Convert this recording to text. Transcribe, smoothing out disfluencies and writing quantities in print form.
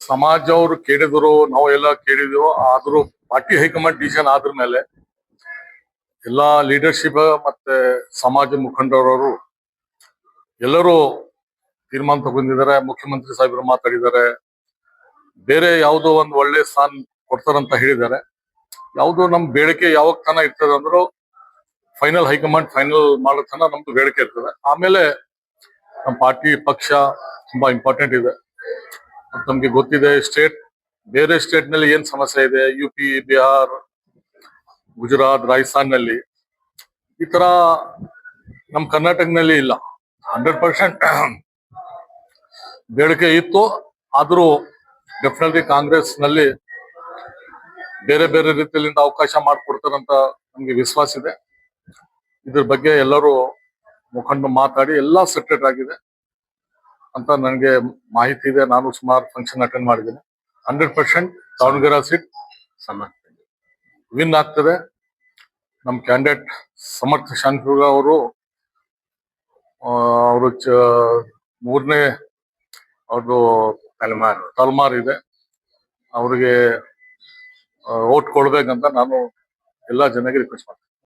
ಸಮಾಜ ಅವರು ಕೇಳಿದ್ರು, ನಾವು ಎಲ್ಲ ಕೇಳಿದ್ವು. ಆದ್ರೂ ಪಾರ್ಟಿ ಹೈಕಮಾಂಡ್ ಡಿಸಿಷನ್ ಆದ್ರ ಮೇಲೆ ಎಲ್ಲಾ ಲೀಡರ್ಶಿಪ್ ಮತ್ತೆ ಸಮಾಜ ಮುಖಂಡರವರು ಎಲ್ಲರೂ ತೀರ್ಮಾನ ತಗೊಂಡಿದ್ದಾರೆ. ಮುಖ್ಯಮಂತ್ರಿ ಸಾಹೇಬರು ಮಾತಾಡಿದ್ದಾರೆ. ಬೇರೆ ಯಾವುದೋ ಒಂದು ಒಳ್ಳೆ ಸ್ಥಾನ ಕೊಡ್ತಾರಂತ ಹೇಳಿದ್ದಾರೆ. ಯಾವುದು ನಮ್ ಬೇಡಿಕೆ ಯಾವಾಗ ತನ ಇರ್ತದೆ ಅಂದ್ರು ಫೈನಲ್ ಹೈಕಮಾಂಡ್ ಫೈನಲ್ ಮಾಡೋ ತನ ನಮ್ದು ಬೇಡಿಕೆ ಇರ್ತದೆ. ಆಮೇಲೆ ನಮ್ಮ ಪಾರ್ಟಿ ಪಕ್ಷ ತುಂಬಾ ಇಂಪಾರ್ಟೆಂಟ್ ಇದೆ. ನಮ್ಗೆ ಗೊತ್ತಿದೆ ಬೇರೆ ಸ್ಟೇಟ್ ನಲ್ಲಿ ಏನ್ ಸಮಸ್ಯೆ ಇದೆ. UP, ಬಿಹಾರ್, ಗುಜರಾತ್, ರಾಜಸ್ಥಾನ್ ನಲ್ಲಿ ಈ ತರ ನಮ್ ಕರ್ನಾಟಕನಲ್ಲಿ ಇಲ್ಲ. 100% ಬೇಡಿಕೆ ಇತ್ತು. ಆದ್ರೂ ಡೆಫಿನೆಟ್ಲಿ ಕಾಂಗ್ರೆಸ್ ನಲ್ಲಿ ಬೇರೆ ಬೇರೆ ರೀತಿಯಿಂದ ಅವಕಾಶ ಮಾಡಿಕೊಡ್ತಾರಂತ ನಮ್ಗೆ ವಿಶ್ವಾಸ ಇದೆ. ಇದ್ರ ಬಗ್ಗೆ ಎಲ್ಲರೂ ಮುಖಂಡರು ಮಾತಾಡಿ ಎಲ್ಲಾ ಸೆಕ್ರೆಟ್ ಆಗಿದೆ ಅಂತ ನನಗೆ ಮಾಹಿತಿ ಇದೆ. ನಾನು ಸುಮಾರು ಫಂಕ್ಷನ್ ಅಟೆಂಡ್ ಮಾಡಿದ್ದೀನಿ. 100% ದಾವಣಗೆರೆ ಸೀಟ್ ವಿನ್ ಆಗ್ತದೆ. ನಮ್ ಕ್ಯಾಂಡಿಡೇಟ್ ಸಮರ್ಥ ಶಾಂತಿಯುಗ ಅವರು ಮೂರನೇ ಅವ್ರದ್ದು ತಲೆಮಾರು ಇದೆ. ಅವ್ರಿಗೆ ಓಟ್ ಕೊಡ್ಬೇಕಂತ ನಾನು ಎಲ್ಲಾ ಜನರಿಗೆ ರಿಕ್ವೆಸ್ಟ್ ಮಾಡ್ತೀನಿ.